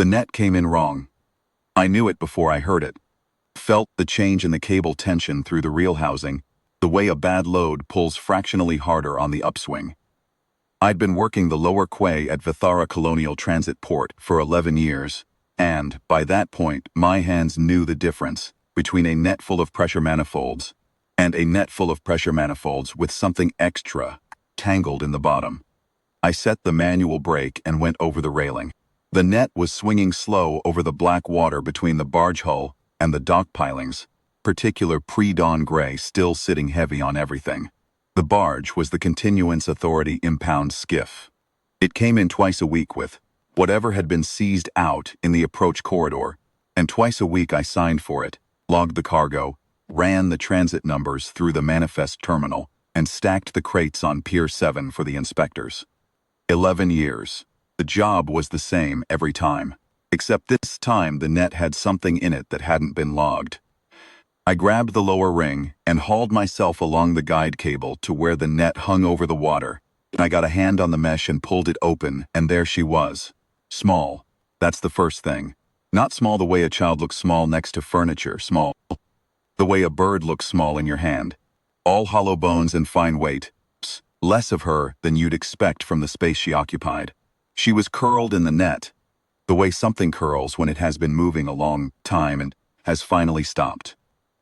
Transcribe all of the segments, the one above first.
The net came in wrong. I knew it before I heard it. Felt the change in the cable tension through the reel housing, the way a bad load pulls fractionally harder on the upswing. I'd been working the lower quay at Vithara Colonial Transit Port for 11 years, and, by that point, my hands knew the difference between a net full of pressure manifolds and a net full of pressure manifolds with something extra tangled in the bottom. I set the manual brake and went over the railing. The net was swinging slow over the black water between the barge hull and the dock pilings, particular pre-dawn gray still sitting heavy on everything. The barge was the Continuance Authority impound skiff. It came in twice a week with whatever had been seized out in the approach corridor, and twice a week I signed for it, logged the cargo, ran the transit numbers through the manifest terminal, and stacked the crates on Pier 7 for the inspectors. 11 years. The job was the same every time, except this time the net had something in it that hadn't been logged. I grabbed the lower ring and hauled myself along the guide cable to where the net hung over the water. I got a hand on the mesh and pulled it open, and there she was. Small. That's the first thing. Not small the way a child looks small next to furniture, small. The way a bird looks small in your hand. All hollow bones and fine weight. Less of her than you'd expect from the space she occupied. She was curled in the net, the way something curls when it has been moving a long time and has finally stopped.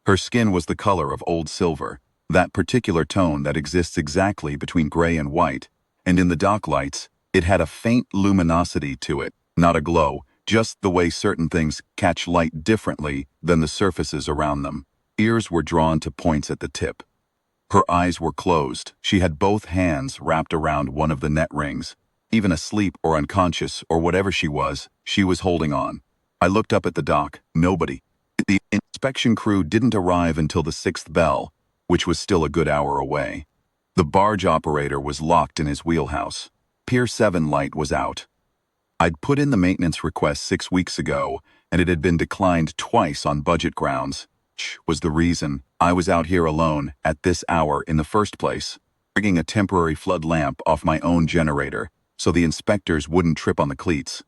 Her skin was the color of old silver, that particular tone that exists exactly between gray and white, and in the dock lights, it had a faint luminosity to it, not a glow, just the way certain things catch light differently than the surfaces around them. Ears were drawn to points at the tip. Her eyes were closed. She had both hands wrapped around one of the net rings. Even asleep or unconscious or whatever she was holding on. I looked up at the dock. Nobody. The inspection crew didn't arrive until the 6th bell, which was still a good hour away. The barge operator was locked in his wheelhouse. Pier 7 light was out. I'd put in the maintenance request 6 weeks ago, and it had been declined twice on budget grounds. Which was the reason I was out here alone at this hour in the first place, rigging a temporary flood lamp off my own generator so the inspectors wouldn't trip on the cleats.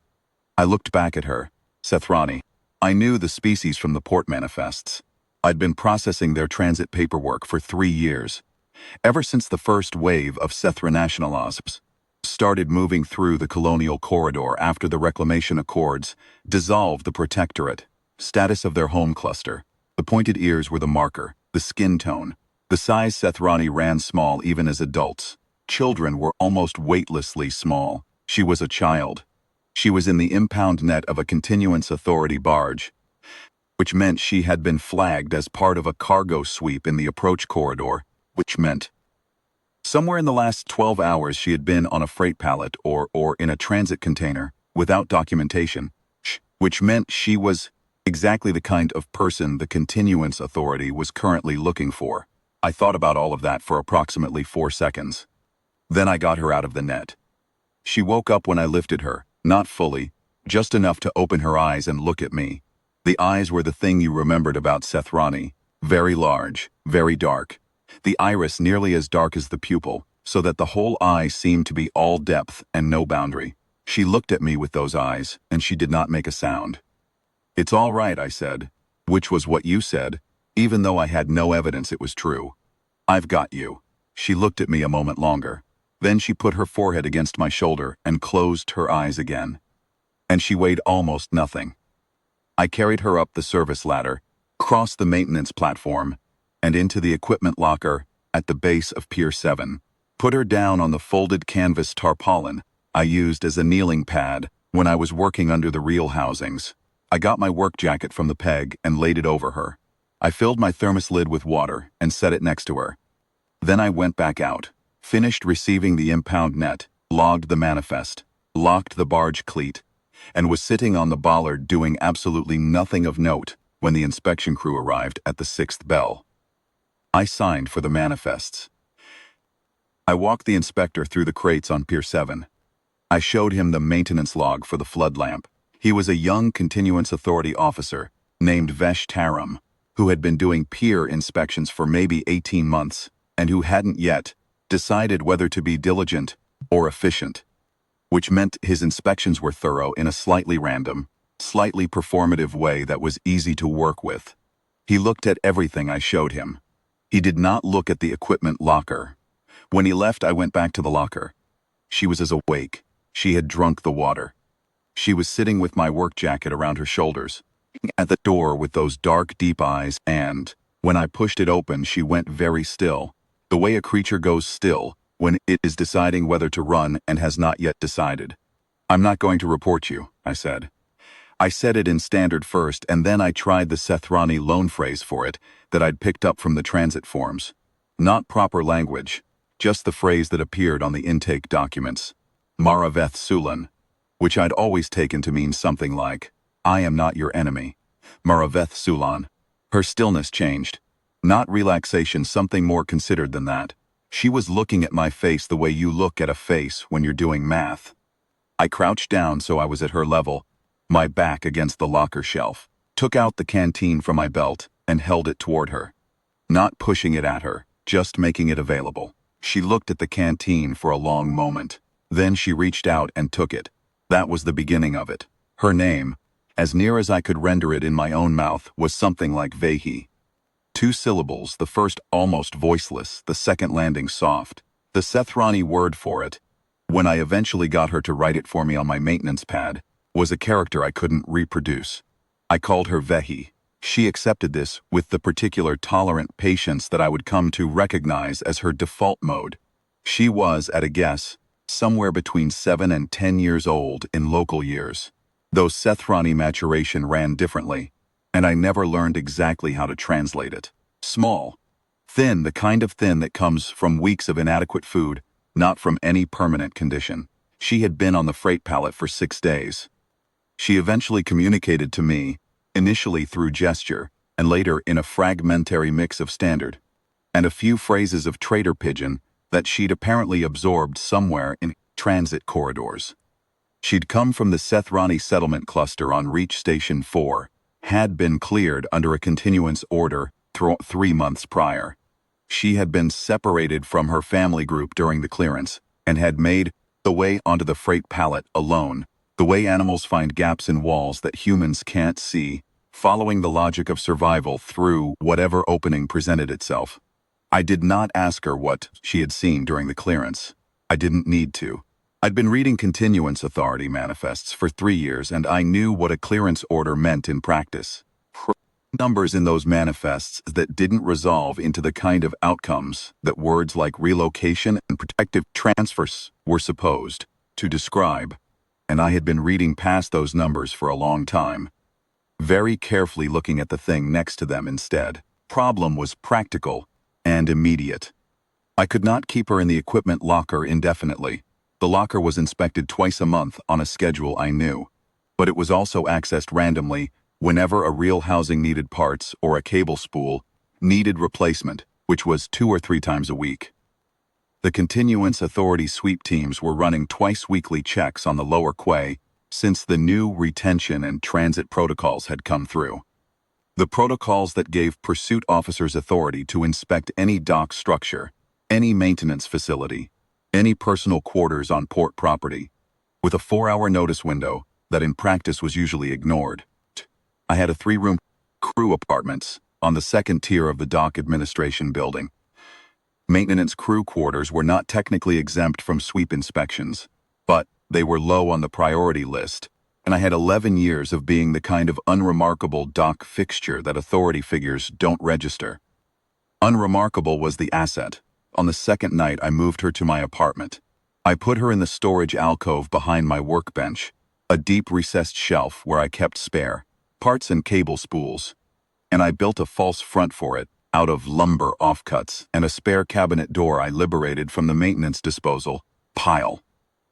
I looked back at her. Sethrani. I knew the species from the port manifests. I'd been processing their transit paperwork for 3 years, ever since the first wave of Sethra-nationalisms started moving through the colonial corridor after the reclamation accords dissolved the protectorate, status of their home cluster. The pointed ears were the marker, the skin tone. The size Sethrani ran small even as adults. Children were almost weightlessly small. She was a child. She was in the impound net of a Continuance Authority barge, which meant she had been flagged as part of a cargo sweep in the approach corridor, which meant somewhere in the last 12 hours she had been on a freight pallet or in a transit container without documentation, which meant she was exactly the kind of person the Continuance Authority was currently looking for. I thought about all of that for approximately 4 seconds. Then I got her out of the net. She woke up when I lifted her, not fully, just enough to open her eyes and look at me. The eyes were the thing you remembered about Sethrani. Very large, very dark. The iris nearly as dark as the pupil, so that the whole eye seemed to be all depth and no boundary. She looked at me with those eyes, and she did not make a sound. "It's all right," I said, which was what you said, even though I had no evidence it was true. "I've got you." She looked at me a moment longer. Then she put her forehead against my shoulder and closed her eyes again. And she weighed almost nothing. I carried her up the service ladder, crossed the maintenance platform, and into the equipment locker at the base of Pier 7. Put her down on the folded canvas tarpaulin I used as a kneeling pad when I was working under the reel housings. I got my work jacket from the peg and laid it over her. I filled my thermos lid with water and set it next to her. Then I went back out, finished receiving the impound net, logged the manifest, locked the barge cleat, and was sitting on the bollard doing absolutely nothing of note when the inspection crew arrived at the 6th bell. I signed for the manifests. I walked the inspector through the crates on Pier 7. I showed him the maintenance log for the flood lamp. He was a young Continuance Authority officer named Vesh Taram, who had been doing pier inspections for maybe 18 months and who hadn't yet decided whether to be diligent or efficient, which meant his inspections were thorough in a slightly random, slightly performative way that was easy to work with. He looked at everything I showed him. He did not look at the equipment locker. When he left, I went back to the locker. She was as awake. She had drunk the water. She was sitting with my work jacket around her shoulders, at the door with those dark, deep eyes, and, when I pushed it open, she went very still, the way a creature goes still when it is deciding whether to run and has not yet decided. "I'm not going to report you," I said. I said it in standard first, and then I tried the Sethrani loan phrase for it that I'd picked up from the transit forms. Not proper language, just the phrase that appeared on the intake documents. Maraveth Sulan, which I'd always taken to mean something like, "I am not your enemy." Maraveth Sulan. Her stillness changed. Not relaxation, something more considered than that. She was looking at my face the way you look at a face when you're doing math. I crouched down so I was at her level, my back against the locker shelf, took out the canteen from my belt, and held it toward her. Not pushing it at her, just making it available. She looked at the canteen for a long moment. Then she reached out and took it. That was the beginning of it. Her name, as near as I could render it in my own mouth, was something like Vehi. 2 syllables, the first almost voiceless, the second landing soft. The Sethrani word for it, when I eventually got her to write it for me on my maintenance pad, was a character I couldn't reproduce. I called her Vehi. She accepted this with the particular tolerant patience that I would come to recognize as her default mode. She was, at a guess, somewhere between 7 and 10 years old in local years. Though Sethrani maturation ran differently, and I never learned exactly how to translate it. Small. Thin, the kind of thin that comes from weeks of inadequate food, not from any permanent condition. She had been on the freight pallet for 6 days. She eventually communicated to me, initially through gesture, and later in a fragmentary mix of standard, and a few phrases of trader pidgin that she'd apparently absorbed somewhere in transit corridors. She'd come from the Sethrani settlement cluster on Reach Station 4, had been cleared under a continuance order 3 months prior. She had been separated from her family group during the clearance, and had made the way onto the freight pallet alone, the way animals find gaps in walls that humans can't see, following the logic of survival through whatever opening presented itself. I did not ask her what she had seen during the clearance. I didn't need to. I'd been reading continuance authority manifests for 3 years, and I knew what a clearance order meant in practice. Numbers in those manifests that didn't resolve into the kind of outcomes that words like relocation and protective transfers were supposed to describe, and I had been reading past those numbers for a long time, very carefully looking at the thing next to them instead. Problem was practical and immediate. I could not keep her in the equipment locker indefinitely. The locker was inspected twice a month on a schedule I knew, but it was also accessed randomly whenever a real housing needed parts or a cable spool needed replacement, which was 2 or 3 times a week. The continuance authority sweep teams were running twice-weekly checks on the lower quay since the new retention and transit protocols had come through. The protocols that gave pursuit officers authority to inspect any dock structure, any maintenance facility, any personal quarters on port property, with a 4-hour notice window that in practice was usually ignored. I had a 3-room crew apartments on the 2nd tier of the dock administration building. Maintenance crew quarters were not technically exempt from sweep inspections, but they were low on the priority list, and I had 11 years of being the kind of unremarkable dock fixture that authority figures don't register. Unremarkable was the asset. On the 2nd night, I moved her to my apartment. I put her in the storage alcove behind my workbench, a deep recessed shelf where I kept spare parts and cable spools, and I built a false front for it out of lumber offcuts and a spare cabinet door I liberated from the maintenance disposal pile.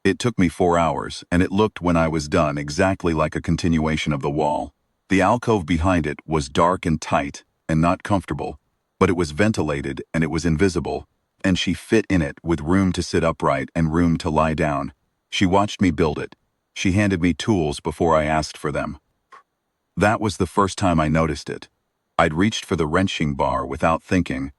It took me 4 hours, and it looked, when I was done, exactly like a continuation of the wall. The alcove behind it was dark and tight and not comfortable, but it was ventilated and it was invisible, and she fit in it with room to sit upright and room to lie down. She watched me build it. She handed me tools before I asked for them. That was the first time I noticed it. I'd reached for the wrenching bar without thinking,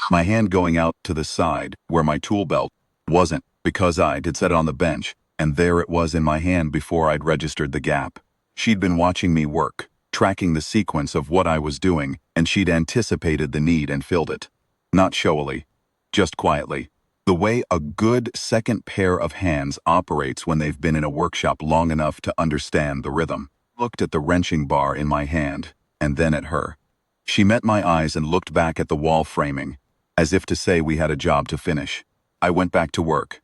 my hand going out to the side where my tool belt wasn't, because I'd set it on the bench, and there it was in my hand before I'd registered the gap. She'd been watching me work, tracking the sequence of what I was doing, and she'd anticipated the need and filled it. Not showily, just quietly. The way a good second pair of hands operates when they've been in a workshop long enough to understand the rhythm. Looked at the wrenching bar in my hand, and then at her. She met my eyes and looked back at the wall framing, as if to say we had a job to finish. I went back to work.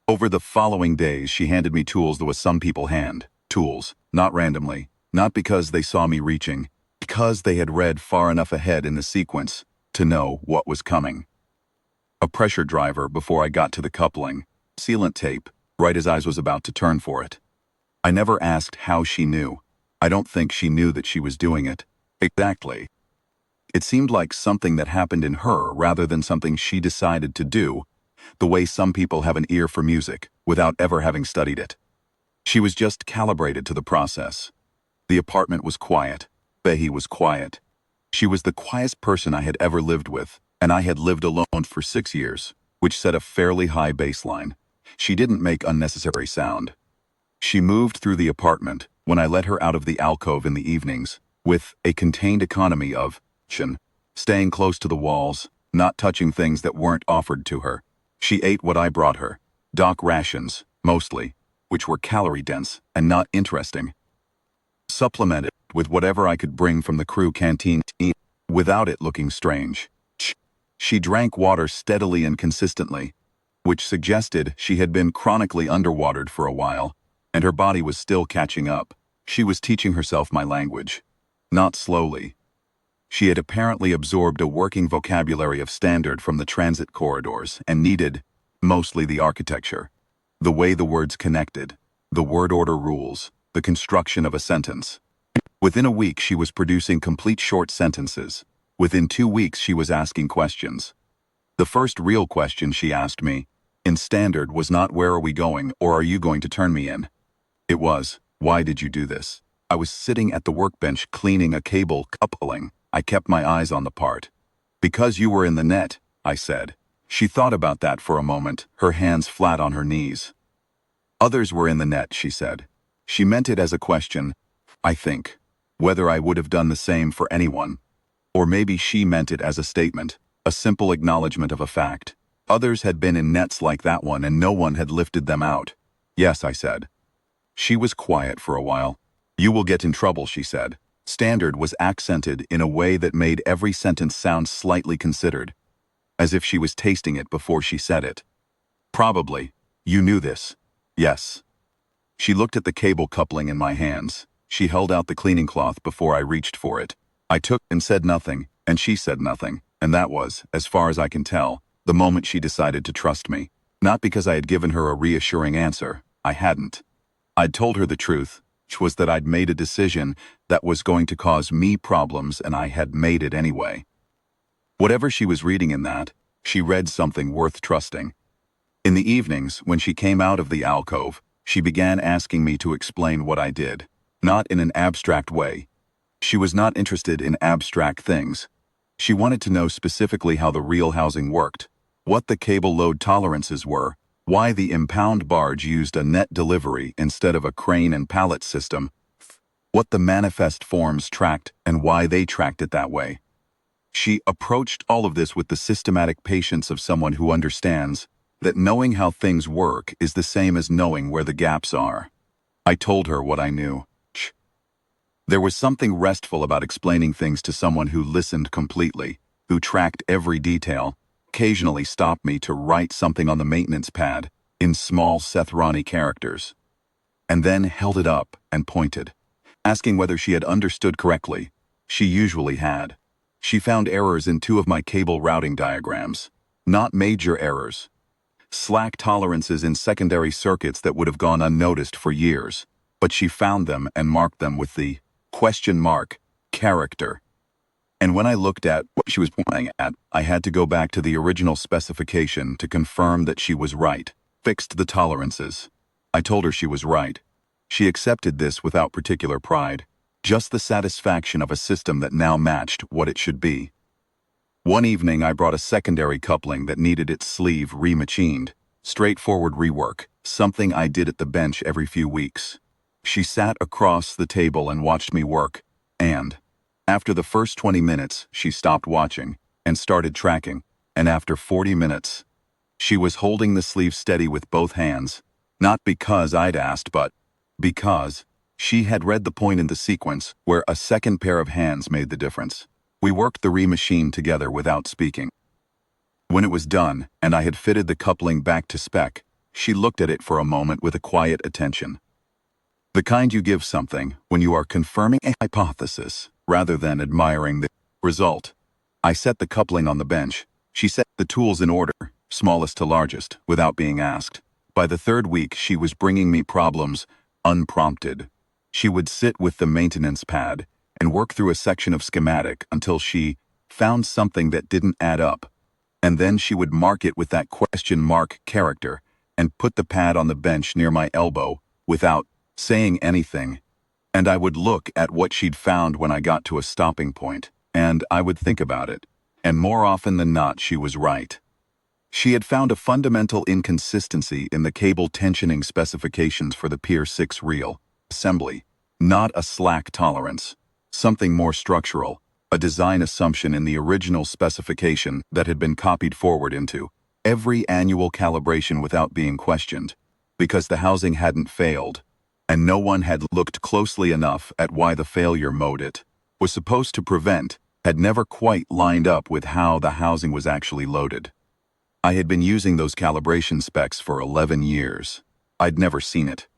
Over the following days, she handed me tools that was some people hand. Tools, not randomly, not because they saw me reaching, because they had read far enough ahead in the sequence to know what was coming. A pressure driver before I got to the coupling, sealant tape, right as I was about to turn for it. I never asked how she knew. I don't think she knew that she was doing it. Exactly. It seemed like something that happened in her rather than something she decided to do, the way some people have an ear for music without ever having studied it. She was just calibrated to the process. The apartment was quiet. Behi was quiet. She was the quietest person I had ever lived with, and I had lived alone for 6 years, which set a fairly high baseline. She didn't make unnecessary sound. She moved through the apartment when I let her out of the alcove in the evenings, with a contained economy of staying close to the walls, not touching things that weren't offered to her. She ate what I brought her, dock rations, mostly, which were calorie-dense and not interesting. Supplemented with whatever I could bring from the crew canteen without it looking strange. She drank water steadily and consistently, which suggested she had been chronically underwatered for a while, and her body was still catching up. She was teaching herself my language. Not slowly. She had apparently absorbed a working vocabulary of standard from the transit corridors and needed, mostly the architecture, the way the words connected, the word order rules, the construction of a sentence. Within a week she was producing complete short sentences. Within 2 weeks she was asking questions. The first real question she asked me, in standard, was not "Where are we going?" or "Are you going to turn me in?" It was, "Why did you do this?" I was sitting at the workbench cleaning a cable coupling. I kept my eyes on the part. "Because you were in the net," I said. She thought about that for a moment, her hands flat on her knees. "Others were in the net," she said. She meant it as a question, I think, whether I would have done the same for anyone. Or maybe she meant it as a statement, a simple acknowledgement of a fact. Others had been in nets like that one and no one had lifted them out. "Yes," I said. She was quiet for a while. "You will get in trouble," she said. Standard was accented in a way that made every sentence sound slightly considered, as if she was tasting it before she said it. "Probably. You knew this." "Yes." She looked at the cable coupling in my hands. She held out the cleaning cloth before I reached for it. I took and said nothing, and she said nothing, and that was, as far as I can tell, the moment she decided to trust me. Not because I had given her a reassuring answer. I hadn't. I'd told her the truth, which was that I'd made a decision that was going to cause me problems, and I had made it anyway. Whatever she was reading in that, she read something worth trusting. In the evenings, when she came out of the alcove, she began asking me to explain what I did. Not in an abstract way. She was not interested in abstract things. She wanted to know specifically how the real housing worked, what the cable load tolerances were, why the impound barge used a net delivery instead of a crane and pallet system, what the manifest forms tracked and why they tracked it that way. She approached all of this with the systematic patience of someone who understands that knowing how things work is the same as knowing where the gaps are. I told her what I knew. There was something restful about explaining things to someone who listened completely, who tracked every detail, occasionally stopped me to write something on the maintenance pad in small Sethrani characters, and then held it up and pointed, asking whether she had understood correctly. She usually had. She found errors in 2 of my cable routing diagrams. Not major errors. Slack tolerances in secondary circuits that would have gone unnoticed for years, but she found them and marked them with the character. And when I looked at what she was pointing at, I had to go back to the original specification to confirm that she was right. Fixed the tolerances. I told her she was right. She accepted this without particular pride, just the satisfaction of a system that now matched what it should be. One evening I brought a secondary coupling that needed its sleeve remachined, straightforward rework, something I did at the bench every few weeks. She sat across the table and watched me work, and after the first 20 minutes, she stopped watching and started tracking, and after 40 minutes, she was holding the sleeve steady with both hands, not because I'd asked, but because she had read the point in the sequence where a second pair of hands made the difference. We worked the re-machine together without speaking. When it was done, and I had fitted the coupling back to spec, she looked at it for a moment with a quiet attention. The kind you give something when you are confirming a hypothesis rather than admiring the result. I set the coupling on the bench. She set the tools in order, smallest to largest, without being asked. By the third week, she was bringing me problems unprompted. She would sit with the maintenance pad and work through a section of schematic until she found something that didn't add up. And then she would mark it with that question mark character and put the pad on the bench near my elbow without saying anything. And I would look at what she'd found when I got to a stopping point, and I would think about it. And more often than not, she was right. She had found a fundamental inconsistency in the cable tensioning specifications for the Pier 6 reel assembly, not a slack tolerance, something more structural, a design assumption in the original specification that had been copied forward into every annual calibration without being questioned, because the housing hadn't failed, and no one had looked closely enough at why the failure mode it was supposed to prevent had never quite lined up with how the housing was actually loaded. I had been using those calibration specs for 11 years. I'd never seen it.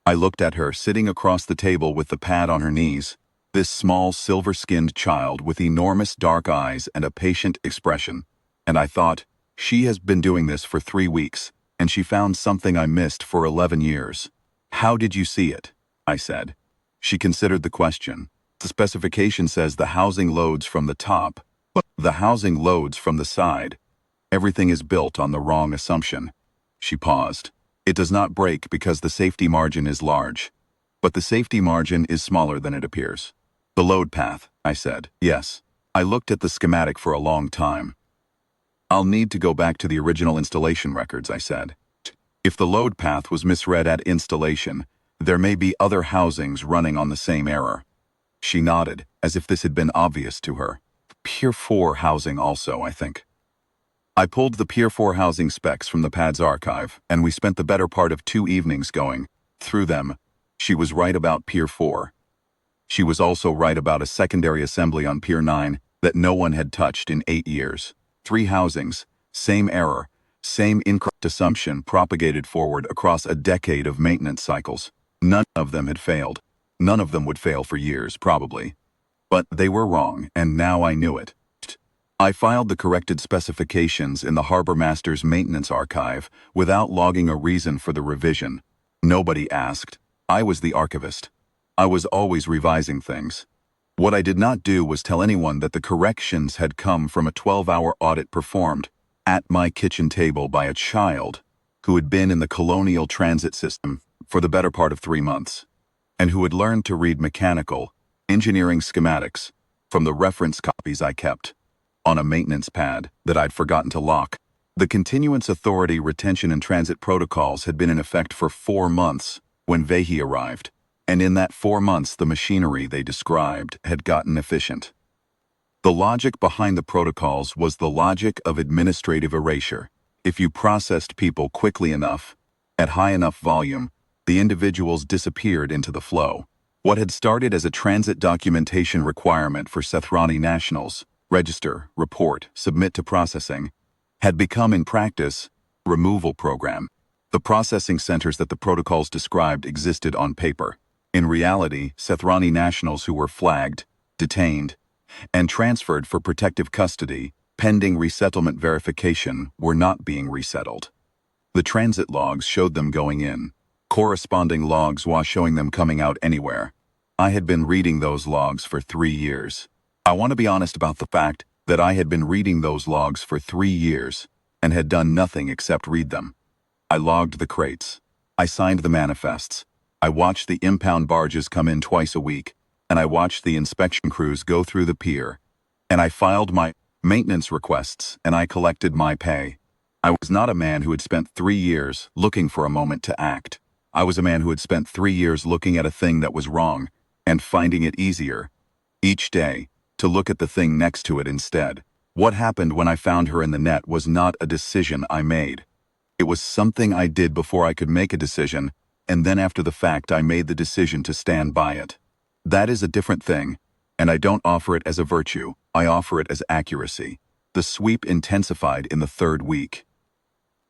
I looked at her sitting across the table with the pad on her knees, this small silver-skinned child with enormous dark eyes and a patient expression, and I thought, she has been doing this for 3 weeks, and she found something I missed for 11 years. How did you see it? I said. She considered the question. The specification says the housing loads from the top, but the housing loads from the side. Everything is built on the wrong assumption. She paused. It does not break because the safety margin is large, but the safety margin is smaller than it appears. The load path, I said. Yes. I looked at the schematic for a long time. I'll need to go back to the original installation records, I said. If the load path was misread at installation, there may be other housings running on the same error. She nodded, as if this had been obvious to her. Pier 4 housing also, I think. I pulled the Pier 4 housing specs from the pad's archive, and we spent the better part of 2 evenings going through them. She was right about Pier 4. She was also right about a secondary assembly on Pier 9 that no one had touched in 8 years. 3 housings, same error, same incorrect assumption propagated forward across a decade of maintenance cycles. None of them had failed. None of them would fail for years, probably. But they were wrong, and now I knew it. I filed the corrected specifications in the Harbor Master's maintenance archive without logging a reason for the revision. Nobody asked. I was the archivist. I was always revising things. What I did not do was tell anyone that the corrections had come from a 12-hour audit performed at my kitchen table by a child who had been in the colonial transit system for the better part of 3 months, and who had learned to read mechanical engineering schematics from the reference copies I kept on a maintenance pad that I'd forgotten to lock. The Continuance Authority retention and transit protocols had been in effect for 4 months when Vehi arrived, and in that 4 months the machinery they described had gotten efficient. The logic behind the protocols was the logic of administrative erasure. If you processed people quickly enough, at high enough volume, the individuals disappeared into the flow. What had started as a transit documentation requirement for Sethrani nationals, register, report, submit to processing, had become in practice a removal program. The processing centers that the protocols described existed on paper. In reality, Sethrani nationals who were flagged, detained, and transferred for protective custody, pending resettlement verification, were not being resettled. The transit logs showed them going in. Corresponding logs while showing them coming out anywhere. I had been reading those logs for 3 years. I want to be honest about the fact that I had been reading those logs for 3 years and had done nothing except read them. I logged the crates. I signed the manifests. I watched the impound barges come in twice a week, and I watched the inspection crews go through the pier, and I filed my maintenance requests, and I collected my pay. I was not a man who had spent 3 years looking for a moment to act. I was a man who had spent 3 years looking at a thing that was wrong and finding it easier, each day, to look at the thing next to it instead. What happened when I found her in the net was not a decision I made. It was something I did before I could make a decision, and then after the fact I made the decision to stand by it. That is a different thing, and I don't offer it as a virtue, I offer it as accuracy. The sweep intensified in the third week.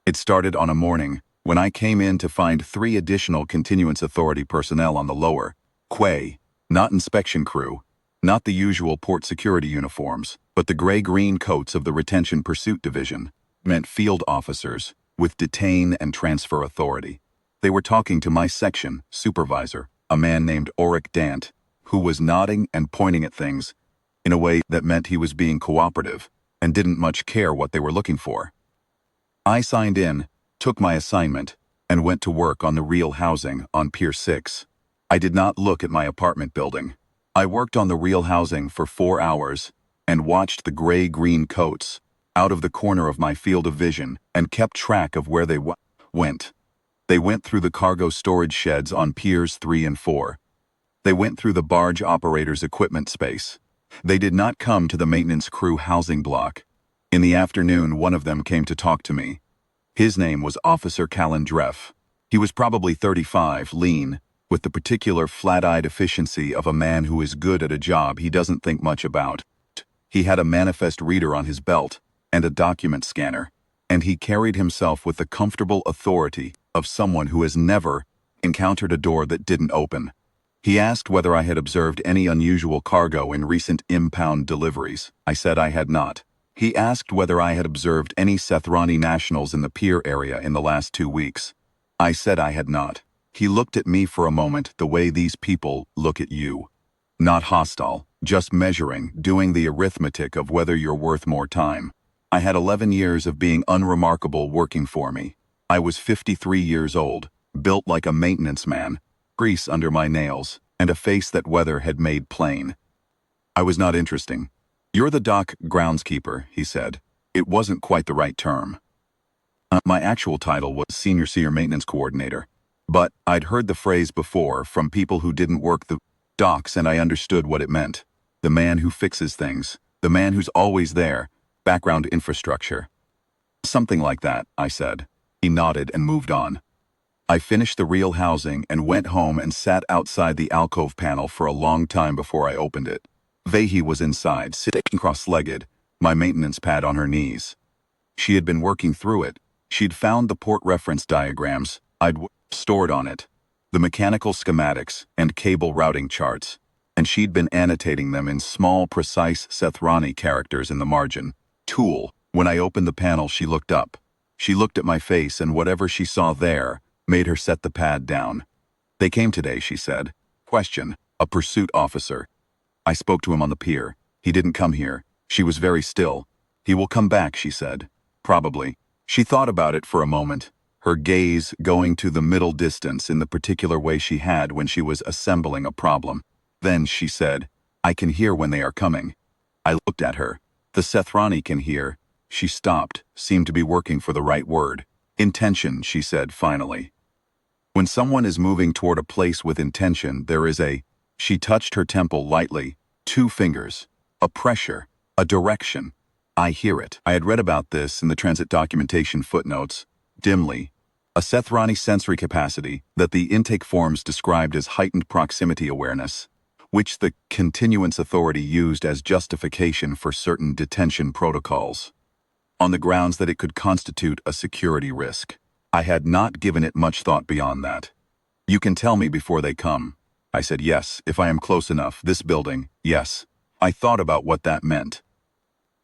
It started on a morning when I came in to find 3 additional continuance authority personnel on the lower quay, not inspection crew, not the usual port security uniforms, but the gray-green coats of the Retention Pursuit Division, meant field officers with detain and transfer authority. They were talking to my section supervisor, a man named Oric Dant, who was nodding and pointing at things in a way that meant he was being cooperative and didn't much care what they were looking for. I signed in, took my assignment, and went to work on the real housing on Pier 6. I did not look at my apartment building. I worked on the real housing for 4 hours and watched the gray-green coats out of the corner of my field of vision and kept track of where they went. They went through the cargo storage sheds on Piers 3 and 4. They went through the barge operator's equipment space. They did not come to the maintenance crew housing block. In the afternoon, one of them came to talk to me. His name was Officer Callan Dreff. He was probably 35, lean, with the particular flat-eyed efficiency of a man who is good at a job he doesn't think much about. He had a manifest reader on his belt and a document scanner, and he carried himself with the comfortable authority of someone who has never encountered a door that didn't open. He asked whether I had observed any unusual cargo in recent impound deliveries. I said I had not. He asked whether I had observed any Sethrani nationals in the pier area in the last 2 weeks. I said I had not. He looked at me for a moment the way these people look at you. Not hostile, just measuring, doing the arithmetic of whether you're worth more time. I had 11 years of being unremarkable working for me. I was 53 years old, built like a maintenance man, grease under my nails, and a face that weather had made plain. I was not interesting. "You're the dock groundskeeper," he said. It wasn't quite the right term. My actual title was Senior Maintenance Coordinator, but I'd heard the phrase before from people who didn't work the docks, and I understood what it meant. The man who fixes things, the man who's always there, background infrastructure. "Something like that," I said. He nodded and moved on. I finished the real housing and went home and sat outside the alcove panel for a long time before I opened it. Vahey was inside, sitting cross-legged, my maintenance pad on her knees. She had been working through it. She'd found the port reference diagrams I'd stored on it, the mechanical schematics and cable routing charts, and she'd been annotating them in small, precise Sethrani characters in the margin. Tool. When I opened the panel, she looked up. She looked at my face, and whatever she saw there made her set the pad down. "They came today," she said. Question. "A pursuit officer. I spoke to him on the pier. He didn't come here." She was very still. "He will come back," she said. "Probably." She thought about it for a moment, her gaze going to the middle distance in the particular way she had when she was assembling a problem. Then she said, "I can hear when they are coming." I looked at her. "The Sethrani can hear." She stopped, seemed to be working for the right word. "Intention," she said finally. When someone is moving toward a place with intention, there is a— She touched her temple lightly, 2 fingers. A pressure, a direction. I hear it. I had read about this in the transit documentation footnotes, dimly. A Sethrani sensory capacity that the intake forms described as heightened proximity awareness, which the continuance authority used as justification for certain detention protocols, on the grounds that it could constitute a security risk. I had not given it much thought beyond that. "You can tell me before they come." I said, "Yes, if I am close enough. This building, yes." I thought about what that meant.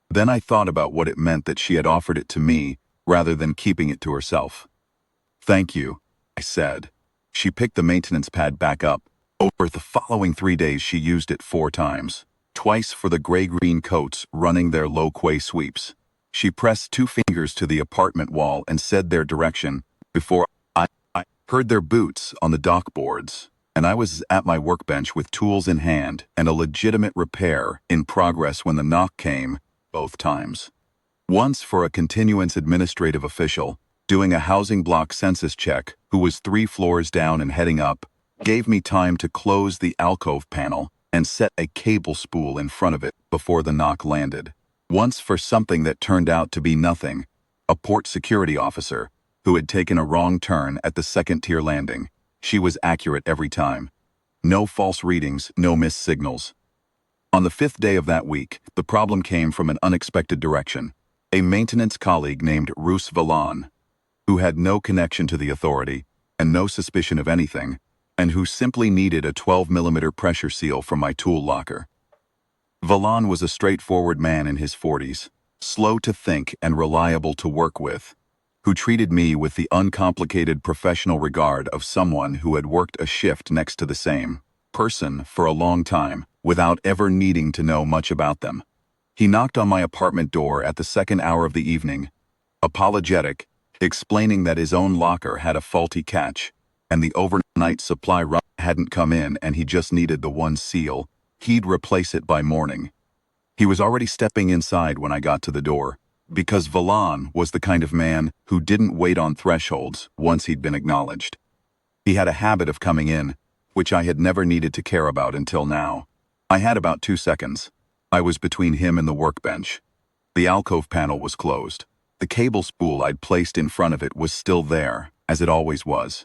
Then I thought about what it meant that she had offered it to me rather than keeping it to herself. "Thank you," I said. She picked the maintenance pad back up. Over the following 3 days she used it 4 times. Twice for the gray-green coats running their low quay sweeps. She pressed 2 fingers to the apartment wall and said their direction before I heard their boots on the dock boards, and I was at my workbench with tools in hand and a legitimate repair in progress when the knock came, both times. Once for a continuance administrative official, Doing a housing block census check, who was 3 floors down and heading up, gave me time to close the alcove panel and set a cable spool in front of it before the knock landed. Once for something that turned out to be nothing, a port security officer who had taken a wrong turn at the second-tier landing. She was accurate every time. No false readings, no missed signals. On the 5th day of that week, the problem came from an unexpected direction. A maintenance colleague named Roos Valan, who had no connection to the authority and no suspicion of anything, and who simply needed a 12mm pressure seal from my tool locker. Valan was a straightforward man in his 40s, slow to think and reliable to work with, who treated me with the uncomplicated professional regard of someone who had worked a shift next to the same person for a long time without ever needing to know much about them. He knocked on my apartment door at the 2nd hour of the evening, apologetic, explaining that his own locker had a faulty catch, and the overnight supply run hadn't come in and he just needed the one seal. He'd replace it by morning. He was already stepping inside when I got to the door, because Valan was the kind of man who didn't wait on thresholds once he'd been acknowledged. He had a habit of coming in, which I had never needed to care about until now. I had about 2 seconds. I was between him and the workbench. The alcove panel was closed. The cable spool I'd placed in front of it was still there, as it always was.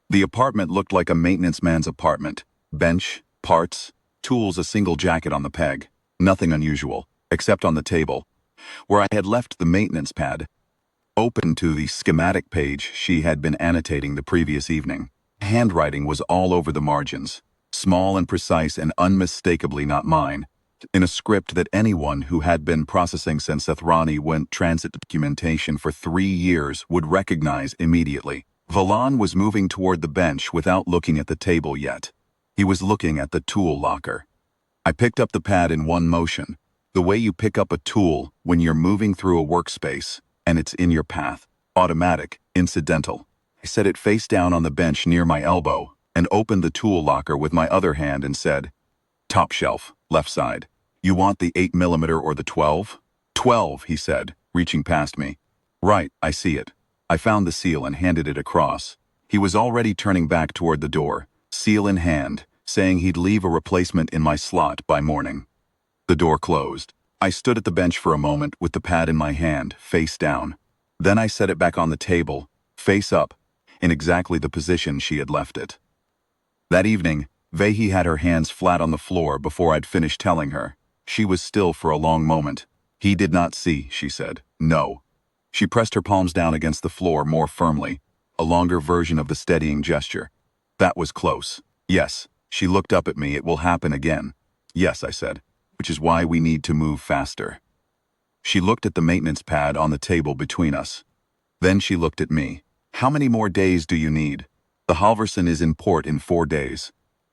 The apartment looked like a maintenance man's apartment. Bench, parts, tools, a single jacket on the peg. Nothing unusual, except on the table, where I had left the maintenance pad, open to the schematic page she had been annotating the previous evening. Handwriting was all over the margins, small and precise and unmistakably not mine, in a script that anyone who had been processing Sensathrani went transit documentation for 3 years would recognize immediately. Valan was moving toward the bench without looking at the table yet. He was looking at the tool locker. I picked up the pad in one motion, the way you pick up a tool when you're moving through a workspace and it's in your path, automatic, incidental. I set it face down on the bench near my elbow and opened the tool locker with my other hand and said, "Top shelf, left side. You want the 8mm or the 12? 12, he said, reaching past me. Right, I see it. I found the seal and handed it across. He was already turning back toward the door, seal in hand, saying he'd leave a replacement in my slot by morning. The door closed. I stood at the bench for a moment with the pad in my hand, face down. Then I set it back on the table, face up, in exactly the position she had left it. That evening, Vehi had her hands flat on the floor before I'd finished telling her. She was still for a long moment. He did not see, she said. No. She pressed her palms down against the floor more firmly, a longer version of the steadying gesture. That was close. Yes. She looked up at me. It will happen again. Yes, I said, which is why we need to move faster. She looked at the maintenance pad on the table between us. Then she looked at me. How many more days do you need? The Halverson is in port in 4 days.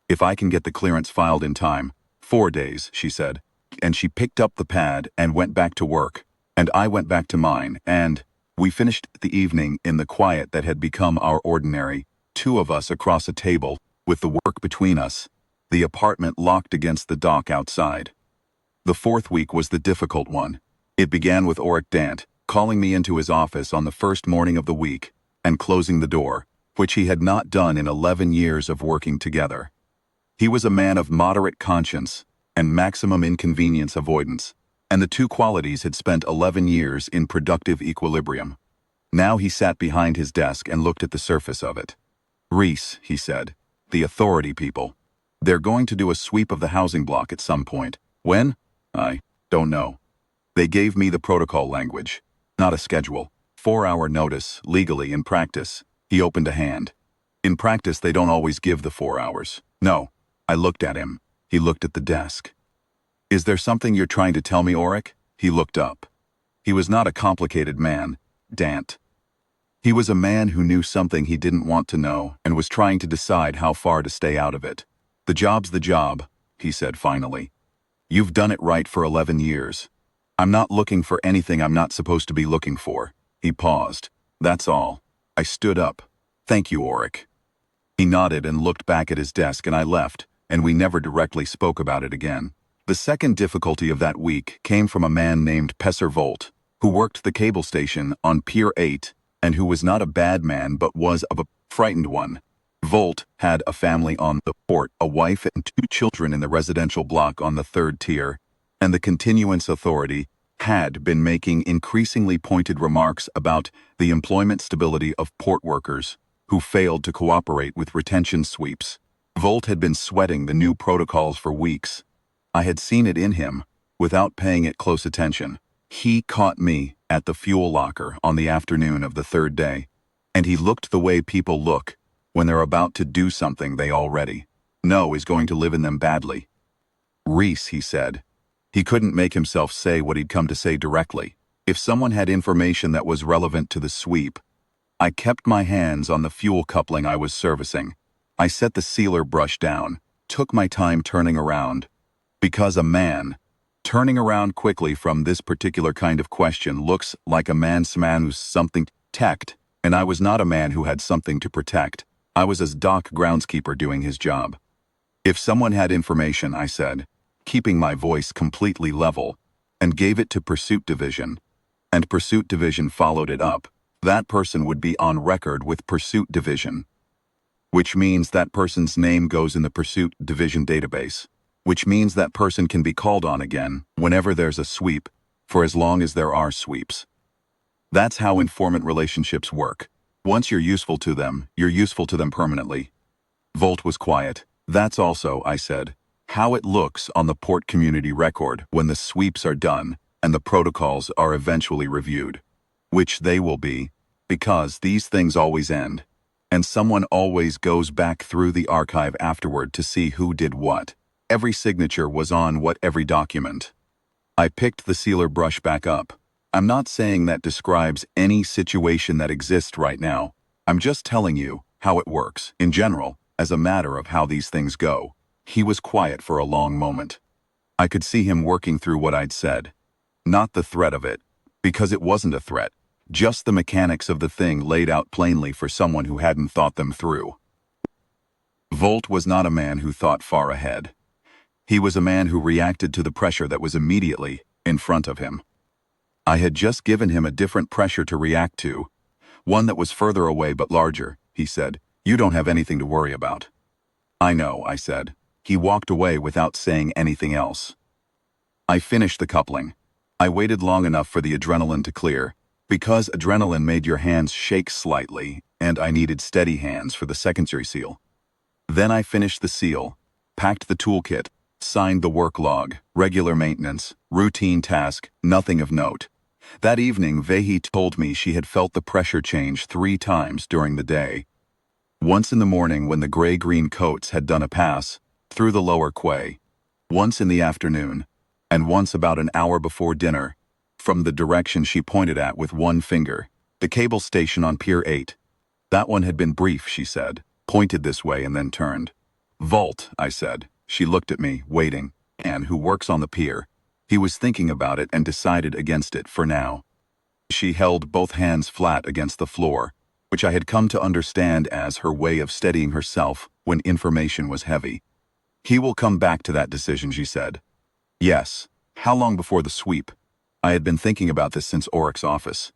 If I can get the clearance filed in time. 4 days, she said. And she picked up the pad and went back to work. And I went back to mine, and we finished the evening in the quiet that had become our ordinary, 2 of us across a table, with the work between us, the apartment locked against the dock outside. The 4th week was the difficult one. It began with Auric Dant calling me into his office on the first morning of the week and closing the door, which he had not done in 11 years of working together. He was a man of moderate conscience and maximum inconvenience avoidance, and the 2 qualities had spent 11 years in productive equilibrium. Now he sat behind his desk and looked at the surface of it. "Reese," he said, "the authority people. They're going to do a sweep of the housing block at some point. When? I don't know. They gave me the protocol language, not a schedule. 4-hour notice, legally. In practice." He opened a hand. "In practice, they don't always give the 4 hours. No." I looked at him. He looked at the desk. "Is there something you're trying to tell me, Auric?" He looked up. He was not a complicated man, Dant. He was a man who knew something he didn't want to know and was trying to decide how far to stay out of it. "The job's the job," he said finally. "You've done it right for 11 years. I'm not looking for anything I'm not supposed to be looking for." He paused. "That's all." I stood up. "Thank you, Auric." He nodded and looked back at his desk, and I left, and we never directly spoke about it again. The second difficulty of that week came from a man named Pesser Volt, who worked the cable station on Pier 8 and who was not a bad man but was of a frightened one. Volt had a family on the port, a wife and 2 children in the residential block on the 3rd tier, and the continuance authority had been making increasingly pointed remarks about the employment stability of port workers who failed to cooperate with retention sweeps. Volt had been sweating the new protocols for weeks. I had seen it in him, without paying it close attention. He caught me at the fuel locker on the afternoon of the 3rd day, and he looked the way people look when they're about to do something they already know is going to live in them badly. "Reese," he said. He couldn't make himself say what he'd come to say directly. If someone had information that was relevant to the sweep. I kept my hands on the fuel coupling I was servicing. I set the sealer brush down, took my time turning around. Because a man, turning around quickly from this particular kind of question looks like a man's man who's something to protect, and I was not a man who had something to protect. I was a dock groundskeeper doing his job. If someone had information, I said, keeping my voice completely level, and gave it to Pursuit Division, and Pursuit Division followed it up, that person would be on record with Pursuit Division, which means that person's name goes in the Pursuit Division database, which means that person can be called on again whenever there's a sweep, for as long as there are sweeps. That's how informant relationships work. Once you're useful to them, you're useful to them permanently. Volt was quiet. That's also, I said, how it looks on the port community record when the sweeps are done and the protocols are eventually reviewed. Which they will be, because these things always end, and someone always goes back through the archive afterward to see who did what. Every signature was on every document. I picked the sealer brush back up. I'm not saying that describes any situation that exists right now. I'm just telling you how it works, in general, as a matter of how these things go. He was quiet for a long moment. I could see him working through what I'd said. Not the threat of it, because it wasn't a threat, just the mechanics of the thing laid out plainly for someone who hadn't thought them through. Volt was not a man who thought far ahead. He was a man who reacted to the pressure that was immediately in front of him. I had just given him a different pressure to react to, one that was further away but larger. He said, "You don't have anything to worry about." "I know," I said. He walked away without saying anything else. I finished the coupling. I waited long enough for the adrenaline to clear, because adrenaline made your hands shake slightly, and I needed steady hands for the secondary seal. Then I finished the seal, packed the toolkit, signed the work log, regular maintenance, routine task, nothing of note. That evening, Vehi told me she had felt the pressure change 3 times during the day. Once in the morning when the gray-green coats had done a pass through the lower quay, once in the afternoon, and once about an hour before dinner, from the direction she pointed at with one finger, the cable station on Pier 8. That one had been brief, she said, pointed this way and then turned. "Volt," I said. She looked at me, waiting. "Man who works on the pier." He was thinking about it and decided against it for now. She held both hands flat against the floor, which I had come to understand as her way of steadying herself when information was heavy. "He will come back to that decision," she said. "Yes. How long before the sweep?" I had been thinking about this since Oryx's office.